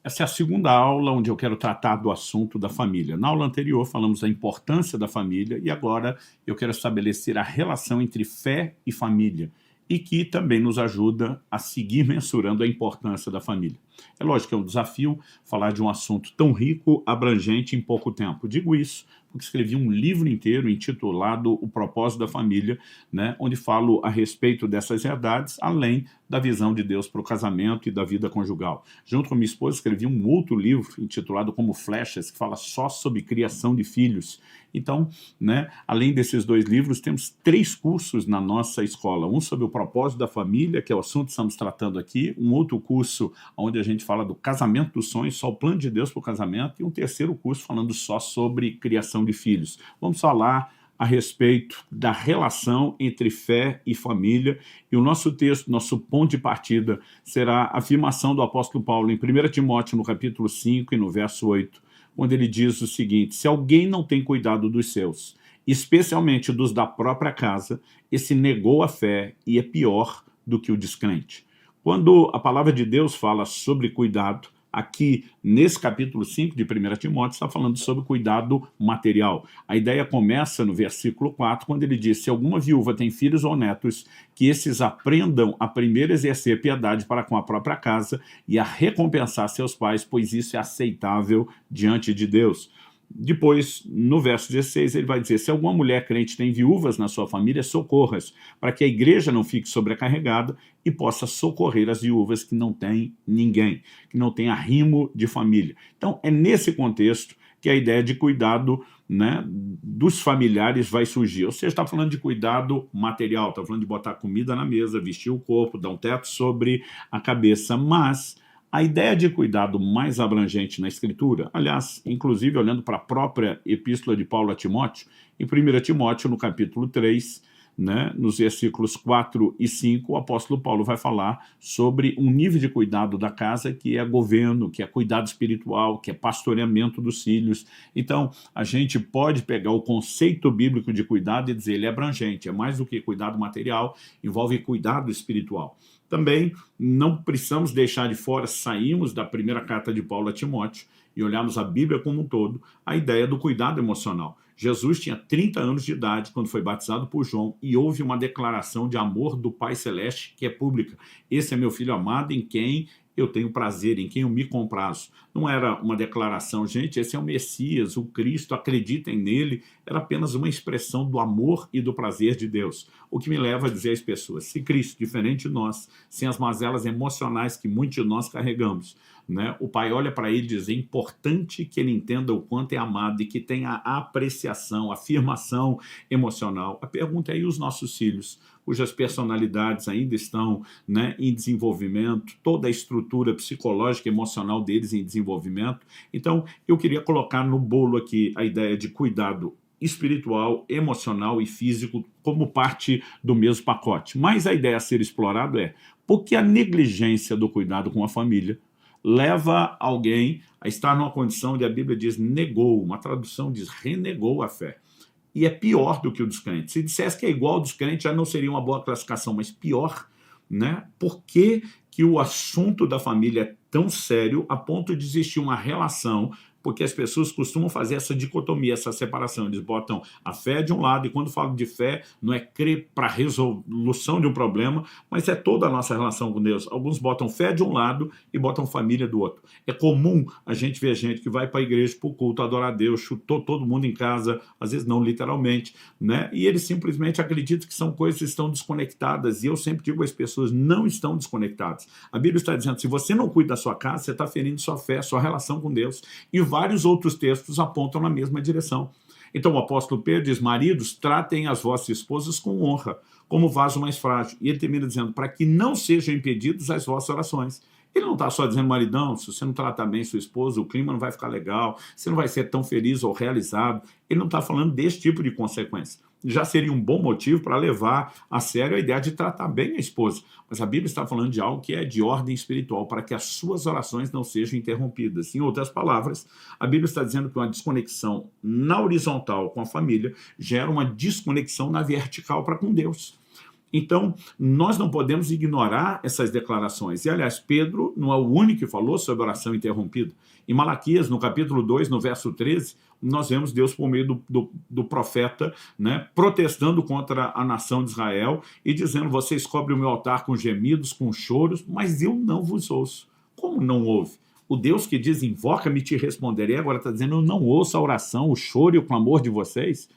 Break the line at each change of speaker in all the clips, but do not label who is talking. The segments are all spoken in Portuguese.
Essa é a segunda aula onde eu quero tratar do assunto da família. Na aula anterior falamos da importância da família e agora eu quero estabelecer a relação entre fé e família e que também nos ajuda a seguir mensurando a importância da família. É lógico que é um desafio falar de um assunto tão rico, abrangente em pouco tempo. Digo isso porque escrevi um livro inteiro intitulado O Propósito da Família, né, onde falo a respeito dessas verdades, além da visão de Deus para o casamento e da vida conjugal. Junto com minha esposa, escrevi um outro livro intitulado Como Flechas, que fala só sobre criação de filhos. Então, né, além desses dois livros, temos 3 cursos na nossa escola. Um sobre o propósito da família, que é o assunto que estamos tratando aqui, um outro curso onde a gente fala do casamento dos sonhos, só o plano de Deus para o casamento, e um terceiro curso falando só sobre criação de filhos. Vamos falar a respeito da relação entre fé e família, e o nosso texto, nosso ponto de partida, será a afirmação do apóstolo Paulo em 1 Timóteo, no capítulo 5 e no verso 8, onde ele diz o seguinte: se alguém não tem cuidado dos seus, especialmente dos da própria casa, esse negou a fé e é pior do que o descrente. Quando a palavra de Deus fala sobre cuidado, aqui nesse capítulo 5 de 1 Timóteo está falando sobre cuidado material. A ideia começa no versículo 4, quando ele diz: se alguma viúva tem filhos ou netos, que esses aprendam a primeiro exercer piedade para com a própria casa e a recompensar seus pais, pois isso é aceitável diante de Deus. Depois, no verso 16, ele vai dizer: se alguma mulher crente tem viúvas na sua família, socorra-as, para que a igreja não fique sobrecarregada e possa socorrer as viúvas que não têm ninguém, que não têm arrimo de família. Então, é nesse contexto que a ideia de cuidado, né, dos familiares vai surgir. Ou seja, está falando de cuidado material, está falando de botar comida na mesa, vestir o corpo, dar um teto sobre a cabeça, mas a ideia de cuidado mais abrangente na Escritura, aliás, inclusive olhando para a própria epístola de Paulo a Timóteo, em 1 Timóteo, no capítulo 3, né, nos versículos 4 e 5, o apóstolo Paulo vai falar sobre um nível de cuidado da casa que é governo, que é cuidado espiritual, que é pastoreamento dos filhos. Então, a gente pode pegar o conceito bíblico de cuidado e dizer ele é abrangente, é mais do que cuidado material, envolve cuidado espiritual. Também não precisamos deixar de fora, saímos da primeira carta de Paulo a Timóteo e olharmos a Bíblia como um todo, a ideia do cuidado emocional. Jesus tinha 30 anos de idade quando foi batizado por João e houve uma declaração de amor do Pai Celeste que é pública. Esse é meu filho amado em quem eu tenho prazer, em quem eu me comprazo. Não era uma declaração, gente, esse é o Messias, o Cristo, acreditem nele. Era apenas uma expressão do amor e do prazer de Deus. O que me leva a dizer às pessoas: se Cristo, diferente de nós, sem as mazelas emocionais que muitos de nós carregamos, né, o Pai olha para ele e diz: é importante que ele entenda o quanto é amado e que tenha a apreciação, a afirmação emocional. A pergunta é: e os nossos filhos, cujas personalidades ainda estão, né, em desenvolvimento, toda a estrutura psicológica e emocional deles em desenvolvimento? Então, eu queria colocar no bolo aqui a ideia de cuidado espiritual, emocional e físico como parte do mesmo pacote. Mas a ideia a ser explorado é: por que a negligência do cuidado com a família leva alguém a estar numa condição onde a Bíblia diz negou, uma tradução diz renegou a fé. E é pior do que o descrente. Se dissesse que é igual ao descrente, já não seria uma boa classificação, mas pior, né? Por que que o assunto da família é tão sério a ponto de existir uma relação? Porque as pessoas costumam fazer essa dicotomia, essa separação. Eles botam a fé de um lado, e quando falam de fé, não é crer para a resolução de um problema, mas é toda a nossa relação com Deus. Alguns botam fé de um lado e botam família do outro. É comum a gente ver gente que vai para a igreja, para o culto, adorar a Deus, chutou todo mundo em casa, às vezes não literalmente, né? E eles simplesmente acreditam que são coisas que estão desconectadas, e eu sempre digo às pessoas: não estão desconectadas. A Bíblia está dizendo: se você não cuida da sua casa, você está ferindo sua fé, sua relação com Deus. E vários outros textos apontam na mesma direção. Então o apóstolo Pedro diz: maridos, tratem as vossas esposas com honra, como vaso mais frágil. E ele termina dizendo: para que não sejam impedidas as vossas orações. Ele não está só dizendo: maridão, se você não tratar bem sua esposa, o clima não vai ficar legal, você não vai ser tão feliz ou realizado. Ele não está falando desse tipo de consequência. Já seria um bom motivo para levar a sério a ideia de tratar bem a esposa. Mas a Bíblia está falando de algo que é de ordem espiritual, para que as suas orações não sejam interrompidas. Em outras palavras, a Bíblia está dizendo que uma desconexão na horizontal com a família gera uma desconexão na vertical para com Deus. Então, nós não podemos ignorar essas declarações. E, aliás, Pedro não é o único que falou sobre oração interrompida. Em Malaquias, no capítulo 2, no verso 13, nós vemos Deus por meio do profeta, né, protestando contra a nação de Israel e dizendo: vocês cobrem o meu altar com gemidos, com choros, mas eu não vos ouço. Como não ouve? O Deus que diz: invoca-me e te responderei, agora está dizendo: eu não ouço a oração, o choro e o clamor de vocês.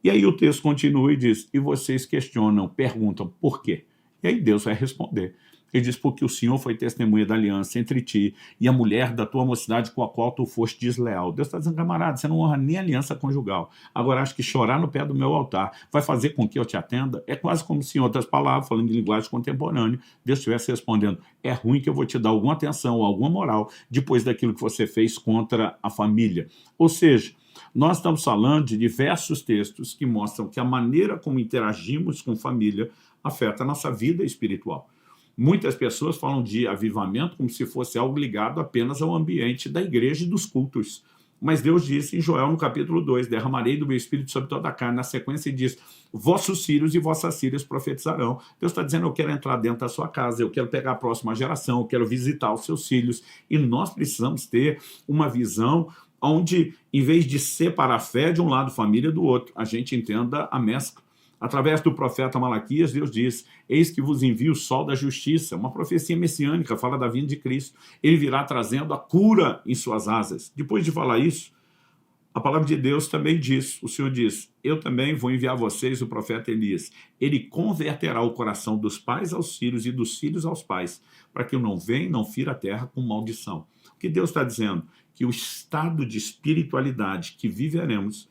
E aí o texto continua e diz: e vocês questionam, perguntam, por quê? E aí Deus vai responder. Ele diz: porque o Senhor foi testemunha da aliança entre ti e a mulher da tua mocidade com a qual tu foste desleal. Deus está dizendo: camarada, você não honra nem a aliança conjugal. Agora, acho que chorar no pé do meu altar vai fazer com que eu te atenda? É quase como se, em outras palavras, falando de linguagem contemporânea, Deus estivesse respondendo: é ruim que eu vou te dar alguma atenção ou alguma moral depois daquilo que você fez contra a família. Ou seja, nós estamos falando de diversos textos que mostram que a maneira como interagimos com família afeta a nossa vida espiritual. Muitas pessoas falam de avivamento como se fosse algo ligado apenas ao ambiente da igreja e dos cultos. Mas Deus disse em Joel, no capítulo 2, derramarei do meu espírito sobre toda a carne. Na sequência ele diz: vossos filhos e vossas filhas profetizarão. Deus está dizendo: eu quero entrar dentro da sua casa, eu quero pegar a próxima geração, eu quero visitar os seus filhos. E nós precisamos ter uma visão onde, em vez de separar a fé de um lado, família do outro, a gente entenda a mescla. Através do profeta Malaquias, Deus diz: eis que vos envio o sol da justiça, uma profecia messiânica, fala da vinda de Cristo. Ele virá trazendo a cura em suas asas. Depois de falar isso, a palavra de Deus também diz, o Senhor diz: eu também vou enviar a vocês o profeta Elias. Ele converterá o coração dos pais aos filhos e dos filhos aos pais, para que eu não venha e não fira a terra com maldição. O que Deus está dizendo? Que o estado de espiritualidade que viveremos,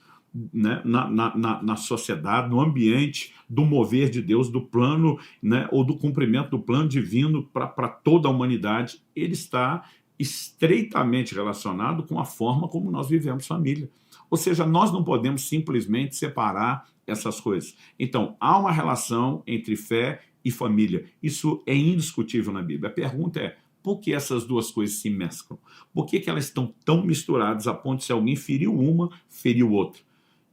né, na sociedade, no ambiente do mover de Deus, do plano, né, ou do cumprimento do plano divino para toda a humanidade, ele está estreitamente relacionado com a forma como nós vivemos família. Ou seja, nós não podemos simplesmente separar essas coisas. Então, há uma relação entre fé e família. Isso é indiscutível na Bíblia. A pergunta é: por que essas duas coisas se mesclam? Por que elas estão tão misturadas a ponto de, se alguém feriu uma, feriu outra?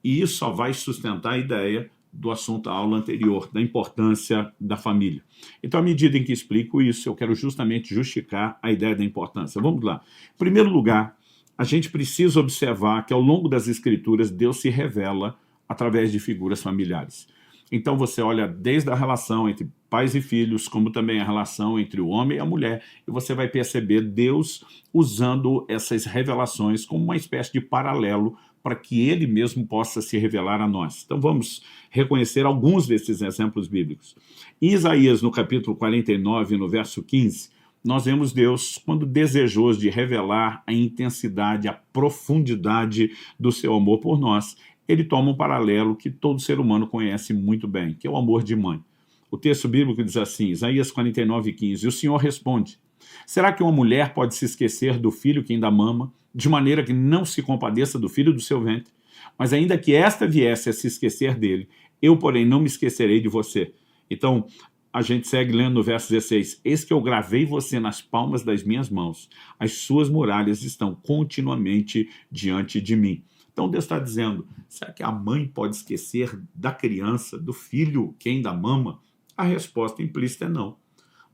E isso só vai sustentar a ideia do assunto da aula anterior, da importância da família. Então, à medida em que explico isso, eu quero justamente justificar a ideia da importância. Vamos lá. Em primeiro lugar, a gente precisa observar que, ao longo das Escrituras, Deus se revela através de figuras familiares. Então, você olha desde a relação entre pais e filhos, como também a relação entre o homem e a mulher, e você vai perceber Deus usando essas revelações como uma espécie de paralelo para que ele mesmo possa se revelar a nós. Então vamos reconhecer alguns desses exemplos bíblicos. Em Isaías, no capítulo 49, no verso 15, nós vemos Deus, quando desejoso de revelar a intensidade, a profundidade do seu amor por nós, ele toma um paralelo que todo ser humano conhece muito bem, que é o amor de mãe. O texto bíblico diz assim, Isaías 49, 15, e o Senhor responde: será que uma mulher pode se esquecer do filho que ainda mama, de maneira que não se compadeça do filho do seu ventre? Mas ainda que esta viesse a se esquecer dele, eu, porém, não me esquecerei de você. Então, a gente segue lendo no verso 16, eis que eu gravei você nas palmas das minhas mãos, as suas muralhas estão continuamente diante de mim. Então Deus está dizendo, será que a mãe pode esquecer da criança, do filho que ainda mama? A resposta implícita é não.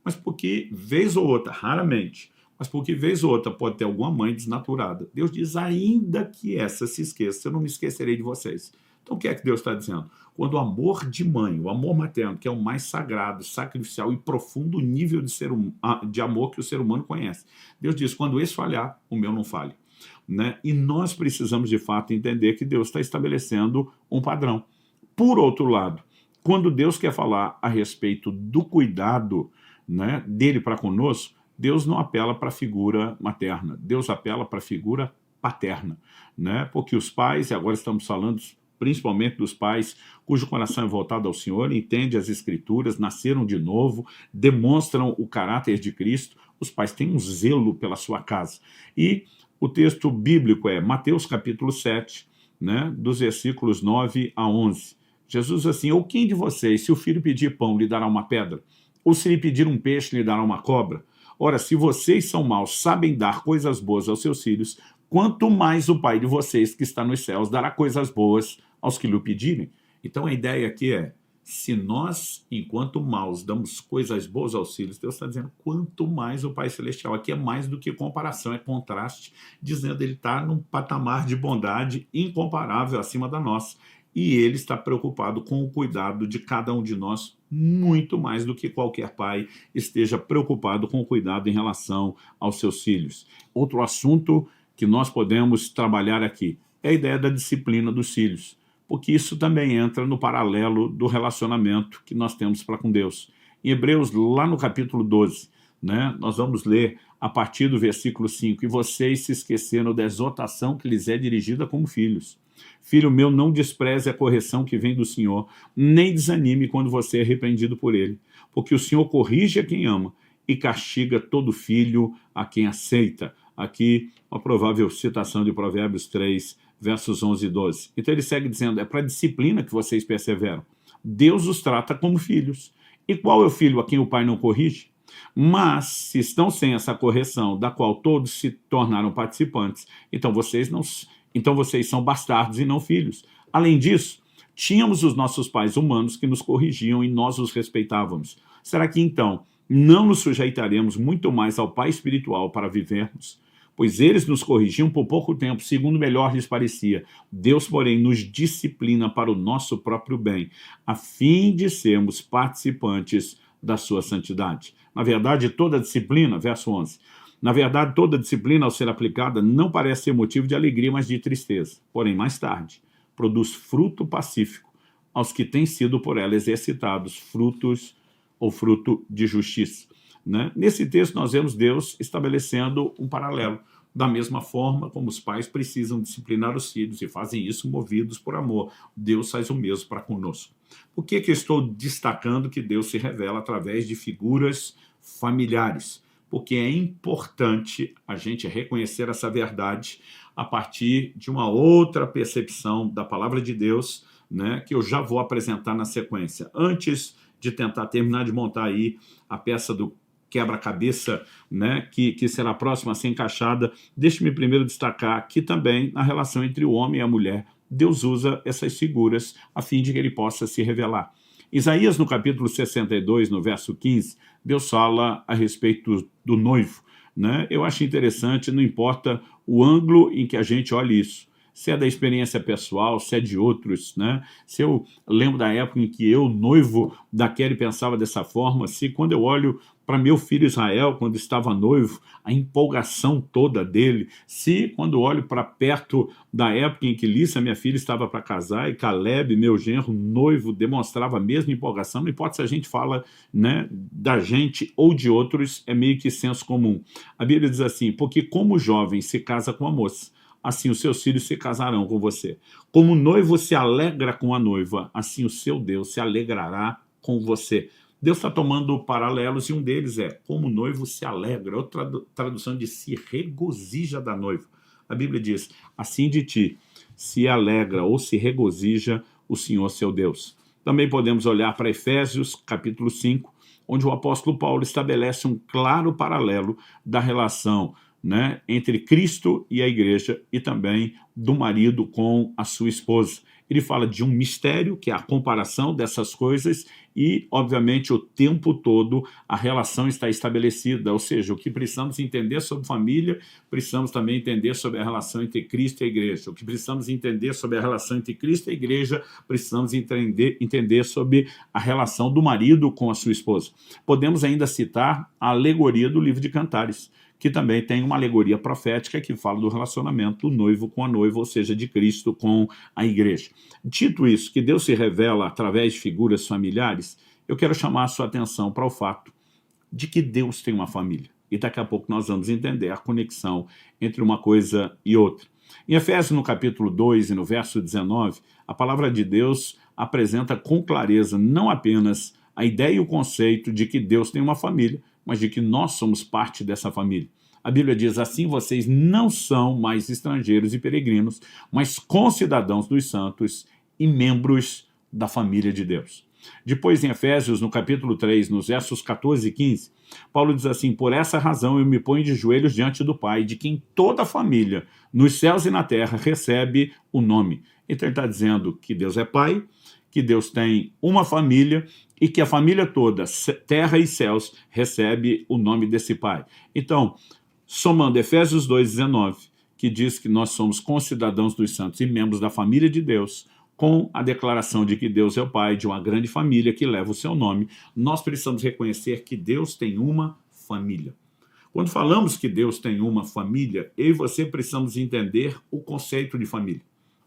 Mas porque, vez ou outra, raramente, mas porque vez ou outra pode ter alguma mãe desnaturada. Deus diz, ainda que essa se esqueça, eu não me esquecerei de vocês. Então o que é que Deus está dizendo? Quando o amor de mãe, o amor materno, que é o mais sagrado, sacrificial e profundo nível de amor que o ser humano conhece, Deus diz, quando esse falhar, o meu não falha. Né? E nós precisamos, de fato, entender que Deus está estabelecendo um padrão. Por outro lado, quando Deus quer falar a respeito do cuidado, né, dele para conosco, Deus não apela para a figura materna, Deus apela para a figura paterna, né? Porque os pais, e agora estamos falando principalmente dos pais cujo coração é voltado ao Senhor, entendem as Escrituras, nasceram de novo, demonstram o caráter de Cristo, os pais têm um zelo pela sua casa. E o texto bíblico é Mateus capítulo 7, né, dos versículos 9 a 11. Jesus diz assim, ou quem de vocês, se o filho pedir pão, lhe dará uma pedra? Ou se lhe pedir um peixe, lhe dará uma cobra? Ora, se vocês são maus, sabem dar coisas boas aos seus filhos, quanto mais o Pai de vocês que está nos céus dará coisas boas aos que lhe pedirem. Então a ideia aqui é, Se nós, enquanto maus, damos coisas boas aos filhos, Deus está dizendo quanto mais o Pai Celestial. Aqui é mais do que comparação, é contraste, dizendo ele está num patamar de bondade incomparável acima da nossa. E ele está preocupado com o cuidado de cada um de nós, muito mais do que qualquer pai esteja preocupado com o cuidado em relação aos seus filhos. Outro assunto que nós podemos trabalhar aqui é a ideia da disciplina dos filhos, porque isso também entra no paralelo do relacionamento que nós temos para com Deus. Em Hebreus, lá no capítulo 12, né, nós vamos ler a partir do versículo 5, e vocês se esqueceram da exortação que lhes é dirigida como filhos. Filho meu, não despreze a correção que vem do Senhor, nem desanime quando você é repreendido por ele, porque o Senhor corrige a quem ama e castiga todo filho a quem aceita. Aqui, uma provável citação de Provérbios 3, versos 11 e 12. Então ele segue dizendo, é para a disciplina que vocês perseveram. Deus os trata como filhos. E qual é o filho a quem o pai não corrige? Mas, se estão sem essa correção, da qual todos se tornaram participantes, então vocês são bastardos e não filhos. Além disso, tínhamos os nossos pais humanos que nos corrigiam e nós os respeitávamos. Será que então não nos sujeitaremos muito mais ao Pai espiritual para vivermos? Pois eles nos corrigiam por pouco tempo, segundo melhor lhes parecia. Deus, porém, nos disciplina para o nosso próprio bem, a fim de sermos participantes da sua santidade. Na verdade, toda disciplina, verso 11, na verdade, toda disciplina, ao ser aplicada, não parece ser motivo de alegria, mas de tristeza. Porém, mais tarde, produz fruto pacífico aos que têm sido por ela exercitados, fruto de justiça. Né? Nesse texto, nós vemos Deus estabelecendo um paralelo. Da mesma forma como os pais precisam disciplinar os filhos e fazem isso movidos por amor, Deus faz o mesmo para conosco. Por que eu estou destacando que Deus se revela através de figuras familiares? Porque é importante a gente reconhecer essa verdade a partir de uma outra percepção da palavra de Deus, né, que eu já vou apresentar na sequência. Antes de tentar terminar de montar aí a peça do quebra-cabeça, né, que será próxima a ser encaixada, deixe-me primeiro destacar que também na relação entre o homem e a mulher, Deus usa essas figuras a fim de que ele possa se revelar. Isaías, no capítulo 62, no verso 15, Deus fala a respeito do noivo. Né? Eu acho interessante, não importa o ângulo em que a gente olha isso, se é da experiência pessoal, se é de outros, né? Se eu lembro da época em que eu, noivo da Kelly, pensava dessa forma, se quando eu olho para meu filho Israel, quando estava noivo, a empolgação toda dele, se quando olho para perto da época em que Lícia, minha filha, estava para casar, e Caleb, meu genro, noivo, demonstrava a mesma empolgação, não importa se a gente fala, né, da gente ou de outros, é meio que senso comum. A Bíblia diz assim, porque como o jovem se casa com a moça, assim os seus filhos se casarão com você. Como o noivo se alegra com a noiva, assim o seu Deus se alegrará com você. Deus está tomando paralelos e um deles é como o noivo se alegra. Outra tradução de se regozija da noiva. A Bíblia diz, assim de ti se alegra ou se regozija o Senhor seu Deus. Também podemos olhar para Efésios capítulo 5, onde o apóstolo Paulo estabelece um claro paralelo da relação, né, entre Cristo e a igreja e também do marido com a sua esposa. Ele fala de um mistério, que é a comparação dessas coisas e, obviamente, o tempo todo a relação está estabelecida, ou seja, o que precisamos entender sobre família, precisamos também entender sobre a relação entre Cristo e a igreja. O que precisamos entender sobre a relação entre Cristo e a igreja, precisamos entender sobre a relação do marido com a sua esposa. Podemos ainda citar a alegoria do livro de Cantares, que também tem uma alegoria profética que fala do relacionamento do noivo com a noiva, ou seja, de Cristo com a igreja. Dito isso, que Deus se revela através de figuras familiares, eu quero chamar a sua atenção para o fato de que Deus tem uma família. E daqui a pouco nós vamos entender a conexão entre uma coisa e outra. Em Efésios, no capítulo 2 e no verso 19, a palavra de Deus apresenta com clareza não apenas a ideia e o conceito de que Deus tem uma família, mas de que nós somos parte dessa família. A Bíblia diz assim, vocês não são mais estrangeiros e peregrinos, mas concidadãos dos santos e membros da família de Deus. Depois, em Efésios, no capítulo 3, nos versos 14 e 15, Paulo diz assim, por essa razão eu me ponho de joelhos diante do Pai, de quem toda a família, nos céus e na terra, recebe o nome. Então ele está dizendo que Deus é Pai, que Deus tem uma família e que a família toda, terra e céus, recebe o nome desse Pai. Então, somando Efésios 2,19, que diz que nós somos concidadãos dos santos e membros da família de Deus, com a declaração de que Deus é o Pai de uma grande família que leva o seu nome, nós precisamos reconhecer que Deus tem uma família. Quando falamos que Deus tem uma família, eu e você precisamos entender o conceito de família.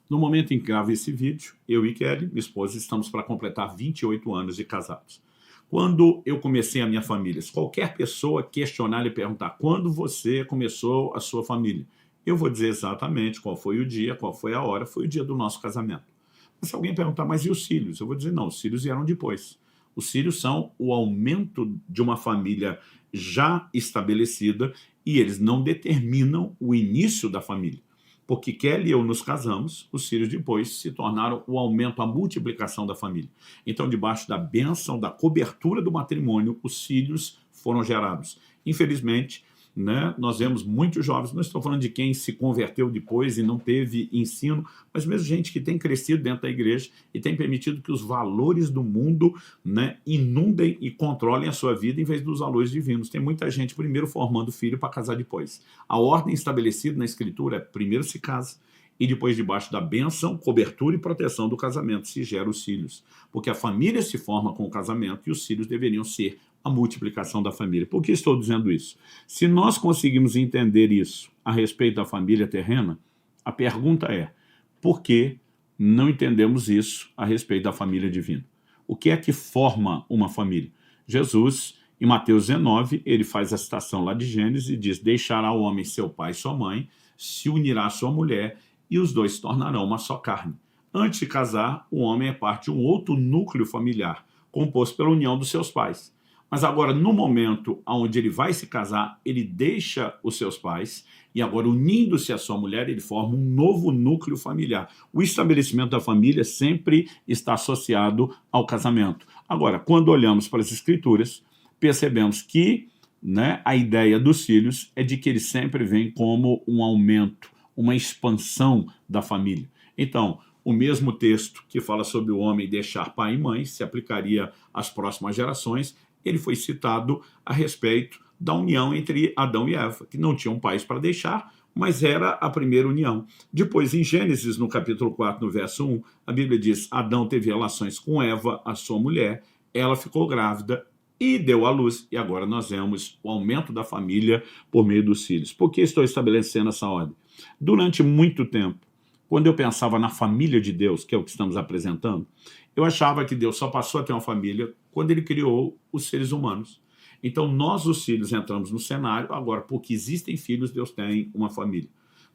No momento em que gravo esse vídeo, eu e Kelly, minha esposa, estamos para completar 28 anos de casados. Quando eu comecei a minha família, se qualquer pessoa questionar e perguntar quando você começou a sua família, eu vou dizer exatamente qual foi o dia, qual foi a hora, foi o dia do nosso casamento. Mas se alguém perguntar, mas e os filhos? Eu vou dizer, não, os filhos vieram depois. Os filhos são o aumento de uma família já estabelecida e eles não determinam o início da família. Porque Kelly e eu nos casamos, os filhos depois se tornaram o aumento, a multiplicação da família. Então, debaixo da bênção, da cobertura do matrimônio, os filhos foram gerados. Infelizmente, né, nós vemos muitos jovens, não estou falando de quem se converteu depois e não teve ensino, mas mesmo gente que tem crescido dentro da igreja e tem permitido que os valores do mundo, né, inundem e controlem a sua vida em vez dos valores divinos. Tem muita gente primeiro formando filho para casar depois. A ordem estabelecida na Escritura é primeiro se casa e depois, debaixo da bênção, cobertura e proteção do casamento, se gera os filhos. Porque a família se forma com o casamento e os filhos deveriam ser a multiplicação da família. Por que estou dizendo isso? Se nós conseguimos entender isso a respeito da família terrena, a pergunta é, por que não entendemos isso a respeito da família divina? O que é que forma uma família? Jesus, em Mateus 19, ele faz a citação lá de Gênesis e diz, deixará o homem seu pai e sua mãe, se unirá à sua mulher e os dois se tornarão uma só carne. Antes de casar, o homem é parte de um outro núcleo familiar, composto pela união dos seus pais. Mas agora, no momento onde ele vai se casar, ele deixa os seus pais e agora, unindo-se à sua mulher, ele forma um novo núcleo familiar. O estabelecimento da família sempre está associado ao casamento. Agora, quando olhamos para as Escrituras, percebemos que, né, a ideia dos filhos é de que eles sempre vêm como um aumento, uma expansão da família. Então, o mesmo texto que fala sobre o homem deixar pai e mãe se aplicaria às próximas gerações. Ele foi citado a respeito da união entre Adão e Eva, que não tinham pais para deixar, mas era a primeira união. Depois, em Gênesis, no capítulo 4, no verso 1, a Bíblia diz, Adão teve relações com Eva, a sua mulher, ela ficou grávida e deu à luz. E agora nós vemos o aumento da família por meio dos filhos. Por que estou estabelecendo essa ordem? Durante muito tempo, quando eu pensava na família de Deus, que é o que estamos apresentando, eu achava que Deus só passou a ter uma família quando ele criou os seres humanos. Então, nós, os filhos, entramos no cenário, agora, porque existem filhos, Deus tem uma família.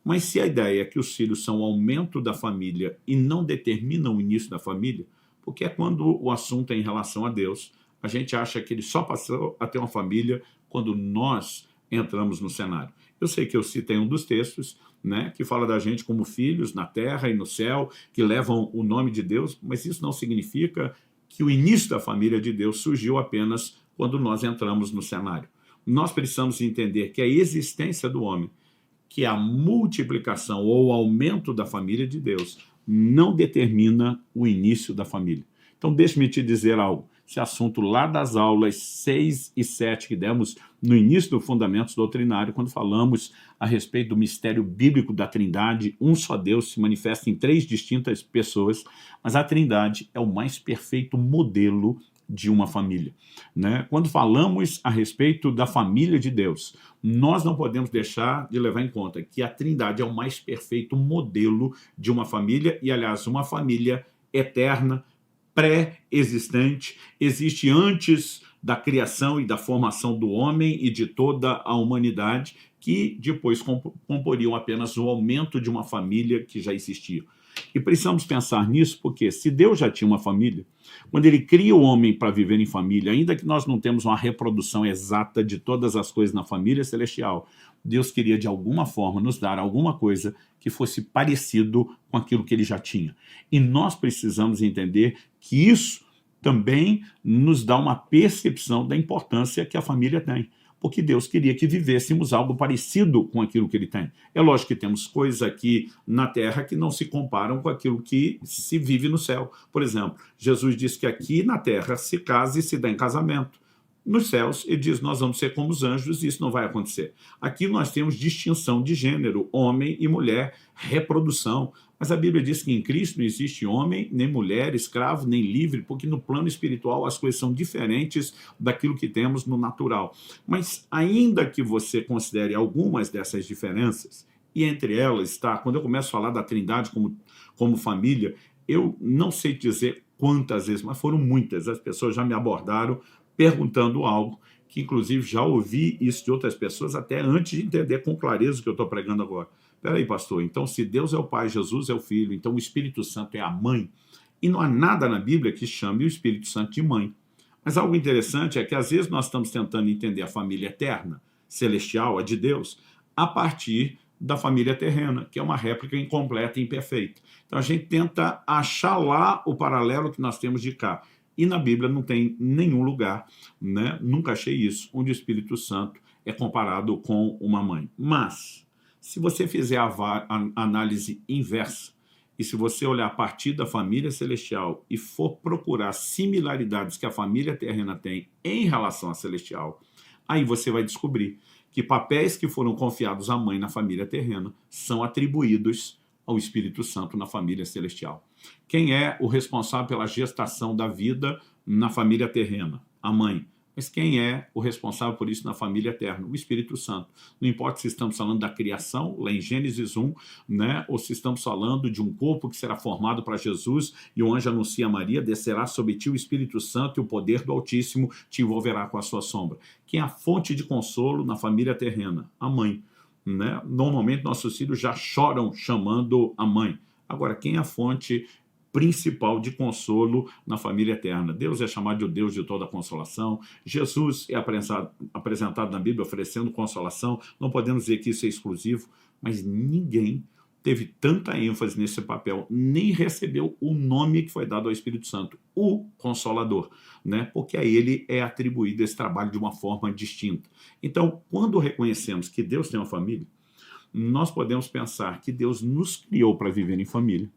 Mas se a ideia é que os filhos são o aumento da família e não determinam o início da família, porque é quando o assunto é em relação a Deus, a gente acha que ele só passou a ter uma família quando nós entramos no cenário. Eu sei que eu citei um dos textos, né, que fala da gente como filhos na terra e no céu, que levam o nome de Deus, mas isso não significa que o início da família de Deus surgiu apenas quando nós entramos no cenário. Nós precisamos entender que a existência do homem, que é a multiplicação ou o aumento da família de Deus, não determina o início da família. Então, deixe-me te dizer algo. Esse assunto lá das aulas 6 e 7 que demos no início do Fundamentos Doutrinário, quando falamos a respeito do mistério bíblico da Trindade, um só Deus se manifesta em 3 distintas pessoas, mas a Trindade é o mais perfeito modelo de uma família, né? Quando falamos a respeito da família de Deus, nós não podemos deixar de levar em conta que a Trindade é o mais perfeito modelo de uma família e, aliás, uma família eterna, pré-existente, existe antes da criação e da formação do homem e de toda a humanidade, que depois comporiam apenas o aumento de uma família que já existia. E precisamos pensar nisso porque, se Deus já tinha uma família, quando ele cria o homem para viver em família, ainda que nós não temos uma reprodução exata de todas as coisas na família celestial, Deus queria de alguma forma nos dar alguma coisa que fosse parecido com aquilo que ele já tinha. E nós precisamos entender que isso também nos dá uma percepção da importância que a família tem. porque Deus queria que vivêssemos algo parecido com aquilo que ele tem. É lógico que temos coisas aqui na terra que não se comparam com aquilo que se vive no céu. Por exemplo, Jesus diz que aqui na terra se casa e se dá em casamento. Nos céus, ele diz, nós vamos ser como os anjos e isso não vai acontecer. Aqui nós temos distinção de gênero, homem e mulher, reprodução. Mas a Bíblia diz que em Cristo não existe homem, nem mulher, escravo, nem livre, porque no plano espiritual as coisas são diferentes daquilo que temos no natural. Mas ainda que você considere algumas dessas diferenças, e entre elas está, quando eu começo a falar da Trindade como família, eu não sei dizer quantas vezes, mas foram muitas, as pessoas já me abordaram perguntando algo, que inclusive já ouvi isso de outras pessoas até antes de entender com clareza o que eu estou pregando agora. Espera aí, pastor, então se Deus é o Pai, Jesus é o Filho, então o Espírito Santo é a mãe, e não há nada na Bíblia que chame o Espírito Santo de mãe. Mas algo interessante é que às vezes nós estamos tentando entender a família eterna, celestial, a de Deus, a partir da família terrena, que é uma réplica incompleta e imperfeita. Então a gente tenta achar lá o paralelo que nós temos de cá. E na Bíblia não tem nenhum lugar, né? Nunca achei isso, onde o Espírito Santo é comparado com uma mãe. Mas, se você fizer a análise inversa, e se você olhar a partir da família celestial e for procurar similaridades que a família terrena tem em relação à celestial, aí você vai descobrir que papéis que foram confiados à mãe na família terrena são atribuídos ao Espírito Santo na família celestial. Quem é o responsável pela gestação da vida na família terrena? A mãe. Mas quem é o responsável por isso na família eterna? O Espírito Santo. Não importa se estamos falando da criação, lá em Gênesis 1, né? Ou se estamos falando de um corpo que será formado para Jesus e o anjo anuncia a Maria, descerá sobre ti o Espírito Santo e o poder do Altíssimo te envolverá com a sua sombra. Quem é a fonte de consolo na família terrena? A mãe. Né? Normalmente nossos filhos já choram chamando a mãe. Agora, quem é a fonte principal de consolo na família eterna? Deus é chamado de o Deus de toda consolação. Jesus é apresentado na Bíblia oferecendo consolação. Não podemos dizer que isso é exclusivo, mas ninguém teve tanta ênfase nesse papel, nem recebeu o nome que foi dado ao Espírito Santo, o Consolador, né? Porque a ele é atribuído esse trabalho de uma forma distinta. Então, quando reconhecemos que Deus tem uma família, nós podemos pensar que Deus nos criou para viver em família,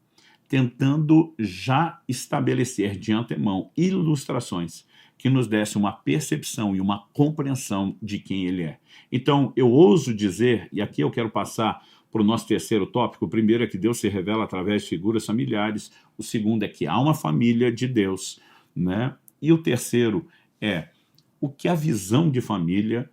tentando já estabelecer de antemão ilustrações que nos desse uma percepção e uma compreensão de quem Ele é. Então, eu ouso dizer, e aqui eu quero passar para o nosso terceiro tópico. O primeiro é que Deus se revela através de figuras familiares. O segundo é que há uma família de Deus, né? E o terceiro é o que a visão de família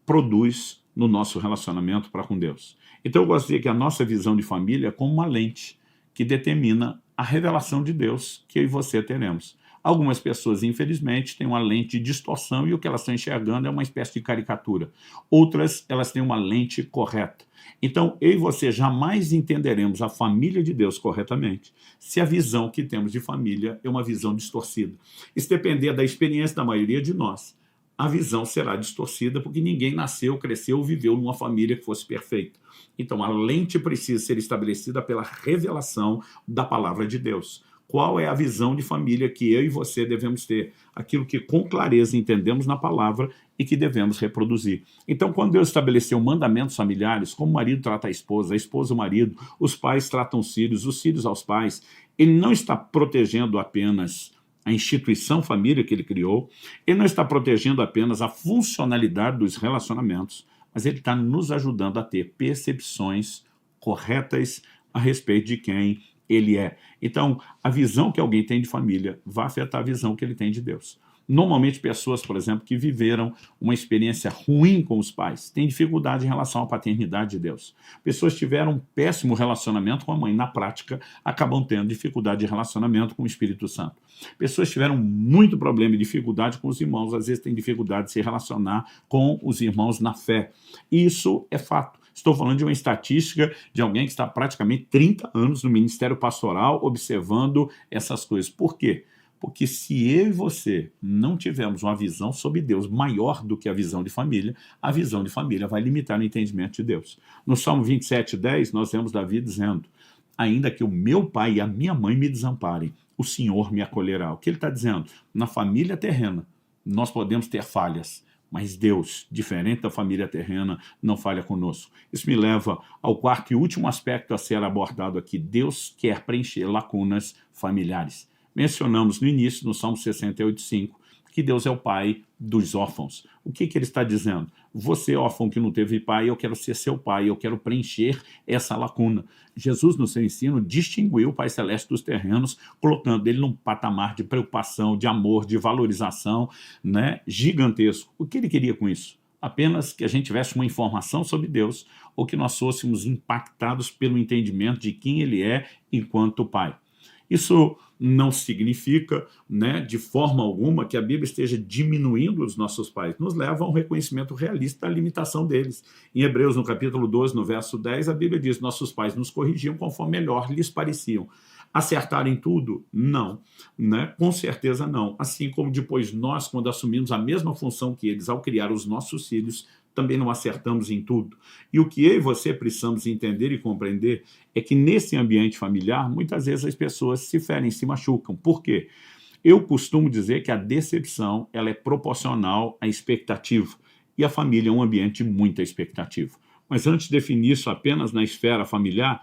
produz no nosso relacionamento para com Deus. Então eu gosto de dizer que a nossa visão de família é como uma lente que determina a revelação de Deus que eu e você teremos. Algumas pessoas, infelizmente, têm uma lente de distorção e o que elas estão enxergando é uma espécie de caricatura. Outras, elas têm uma lente correta. Então, eu e você jamais entenderemos a família de Deus corretamente se a visão que temos de família é uma visão distorcida. Isso depender da experiência da maioria de nós. A visão será distorcida porque ninguém nasceu, cresceu, viveu numa família que fosse perfeita. Então, a lente precisa ser estabelecida pela revelação da palavra de Deus. Qual é a visão de família que eu e você devemos ter? Aquilo que com clareza entendemos na palavra e que devemos reproduzir. Então, quando Deus estabeleceu mandamentos familiares, como o marido trata a esposa o marido, os pais tratam os filhos aos pais, Ele não está protegendo apenas a instituição família que Ele criou, Ele não está protegendo apenas a funcionalidade dos relacionamentos, mas Ele está nos ajudando a ter percepções corretas a respeito de quem Ele é. Então, a visão que alguém tem de família vai afetar a visão que ele tem de Deus. Normalmente, pessoas, por exemplo, que viveram uma experiência ruim com os pais, têm dificuldade em relação à paternidade de Deus. Pessoas que tiveram um péssimo relacionamento com a mãe, na prática, acabam tendo dificuldade de relacionamento com o Espírito Santo. Pessoas que tiveram muito problema e dificuldade com os irmãos, às vezes têm dificuldade de se relacionar com os irmãos na fé. Isso é fato. Estou falando de uma estatística de alguém que está praticamente 30 anos no ministério pastoral observando essas coisas. Por quê? Porque se eu e você não tivermos uma visão sobre Deus maior do que a visão de família, a visão de família vai limitar o entendimento de Deus. No Salmo 27:10, nós vemos Davi dizendo: ainda que o meu pai e a minha mãe me desamparem, o Senhor me acolherá. O que ele está dizendo? Na família terrena, nós podemos ter falhas, mas Deus, diferente da família terrena, não falha conosco. Isso me leva ao quarto e último aspecto a ser abordado aqui. Deus quer preencher lacunas familiares. Mencionamos no início, no Salmo 68:5, que Deus é o pai dos órfãos. O que ele está dizendo? Você, órfão que não teve pai, eu quero ser seu pai, eu quero preencher essa lacuna. Jesus, no seu ensino, distinguiu o Pai Celeste dos terrenos, colocando ele num patamar de preocupação, de amor, de valorização, né, gigantesco. O que ele queria com isso? Apenas que a gente tivesse uma informação sobre Deus, ou que nós fôssemos impactados pelo entendimento de quem ele é enquanto pai. Isso não significa, né, de forma alguma, que a Bíblia esteja diminuindo os nossos pais. Nos leva a um reconhecimento realista da limitação deles. Em Hebreus, no capítulo 12, no verso 10, a Bíblia diz: nossos pais nos corrigiam conforme melhor lhes pareciam. Acertar em tudo? Não. Né? Com certeza não. Assim como depois nós, quando assumimos a mesma função que eles ao criar os nossos filhos, também não acertamos em tudo. E o que eu e você precisamos entender e compreender é que nesse ambiente familiar, muitas vezes as pessoas se ferem, se machucam. Por quê? Eu costumo dizer que a decepção ela é proporcional à expectativa. E a família é um ambiente de muita expectativa. Mas antes de definir isso apenas na esfera familiar,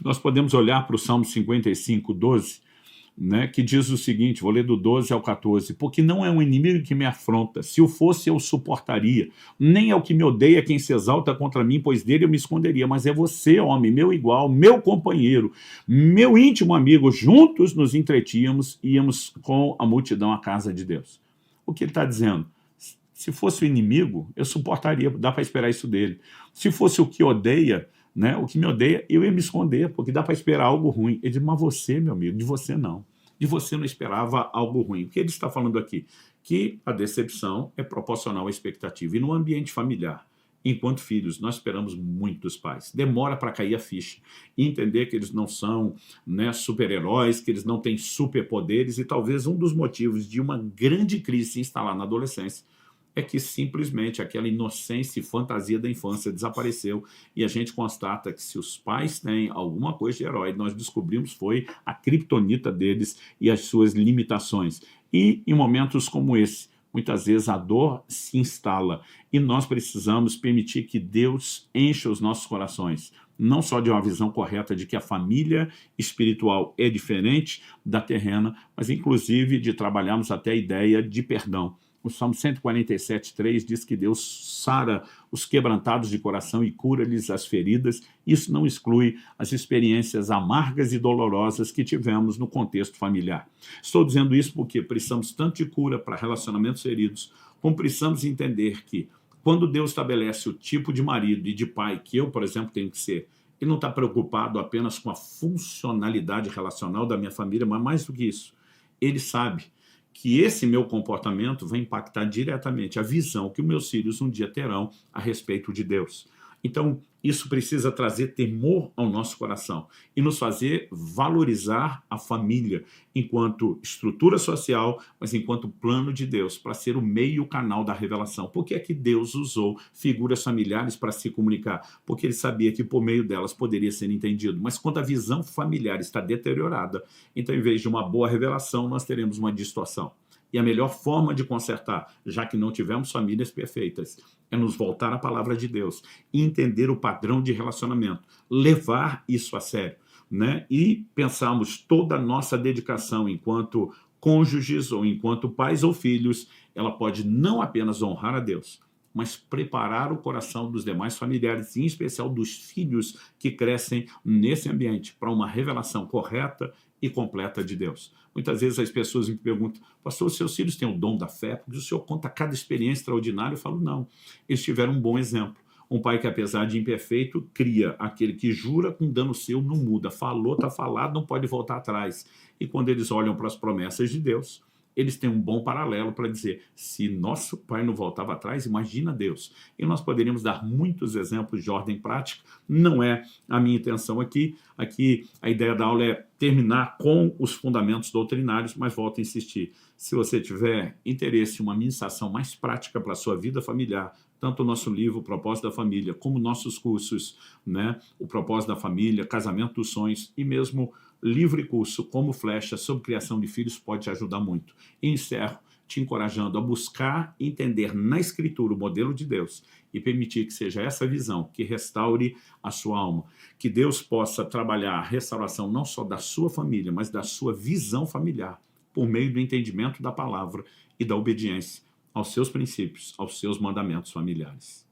nós podemos olhar para o Salmo 55:12, né, que diz o seguinte, vou ler do 12 ao 14, porque não é um inimigo que me afronta, se o fosse eu suportaria, nem é o que me odeia quem se exalta contra mim, pois dele eu me esconderia, mas é você, homem, meu igual, meu companheiro, meu íntimo amigo, juntos nos entretínhamos e íamos com a multidão à casa de Deus. O que ele está dizendo? Se fosse o inimigo, eu suportaria, dá para esperar isso dele. Se fosse o que odeia, né, o que me odeia, eu ia me esconder, porque dá para esperar algo ruim. Ele diz, mas você, meu amigo, de você não. De você não esperava algo ruim. O que ele está falando aqui? Que a decepção é proporcional à expectativa. E no ambiente familiar, enquanto filhos, nós esperamos muito dos pais. Demora para cair a ficha. E entender que eles não são, né, super-heróis, que eles não têm superpoderes, e talvez um dos motivos de uma grande crise se instalar na adolescência é que simplesmente aquela inocência e fantasia da infância desapareceu e a gente constata que se os pais têm alguma coisa de herói, nós descobrimos foi a criptonita deles e as suas limitações. E em momentos como esse, muitas vezes a dor se instala e nós precisamos permitir que Deus encha os nossos corações, não só de uma visão correta de que a família espiritual é diferente da terrena, mas inclusive de trabalharmos até a ideia de perdão. O Salmo 147:3 diz que Deus sara os quebrantados de coração e cura-lhes as feridas. Isso não exclui as experiências amargas e dolorosas que tivemos no contexto familiar. Estou dizendo isso porque precisamos tanto de cura para relacionamentos feridos, como precisamos entender que quando Deus estabelece o tipo de marido e de pai que eu, por exemplo, tenho que ser, ele não está preocupado apenas com a funcionalidade relacional da minha família, mas mais do que isso, ele sabe que esse meu comportamento vai impactar diretamente a visão que os meus filhos um dia terão a respeito de Deus. Então, isso precisa trazer temor ao nosso coração e nos fazer valorizar a família enquanto estrutura social, mas enquanto plano de Deus, para ser o meio e o canal da revelação. Por que é que Deus usou figuras familiares para se comunicar? Porque ele sabia que por meio delas poderia ser entendido. Mas quando a visão familiar está deteriorada, então em vez de uma boa revelação, nós teremos uma distorção. E a melhor forma de consertar, já que não tivemos famílias perfeitas, é nos voltar à palavra de Deus e entender o padrão de relacionamento, levar isso a sério, né? E pensarmos toda a nossa dedicação enquanto cônjuges ou enquanto pais ou filhos, ela pode não apenas honrar a Deus, mas preparar o coração dos demais familiares, em especial dos filhos que crescem nesse ambiente, para uma revelação correta e completa de Deus. Muitas vezes as pessoas me perguntam, pastor, os seus filhos têm o dom da fé? Porque o senhor conta cada experiência extraordinária. Eu falo, não, eles tiveram um bom exemplo. Um pai que, apesar de imperfeito, cria aquele que jura com dano seu, não muda. Falou, está falado, não pode voltar atrás. E quando eles olham para as promessas de Deus, eles têm um bom paralelo para dizer, se nosso pai não voltava atrás, imagina Deus. E nós poderíamos dar muitos exemplos de ordem prática, não é a minha intenção aqui. Aqui a ideia da aula é terminar com os fundamentos doutrinários, mas volto a insistir, se você tiver interesse em uma ministração mais prática para a sua vida familiar, tanto o nosso livro, O Propósito da Família, como nossos cursos, né, O Propósito da Família, Casamento dos Sonhos e mesmo livre curso como Flecha sobre criação de filhos pode te ajudar muito. E encerro te encorajando a buscar entender na Escritura o modelo de Deus e permitir que seja essa visão que restaure a sua alma. Que Deus possa trabalhar a restauração não só da sua família, mas da sua visão familiar, por meio do entendimento da palavra e da obediência aos seus princípios, aos seus mandamentos familiares.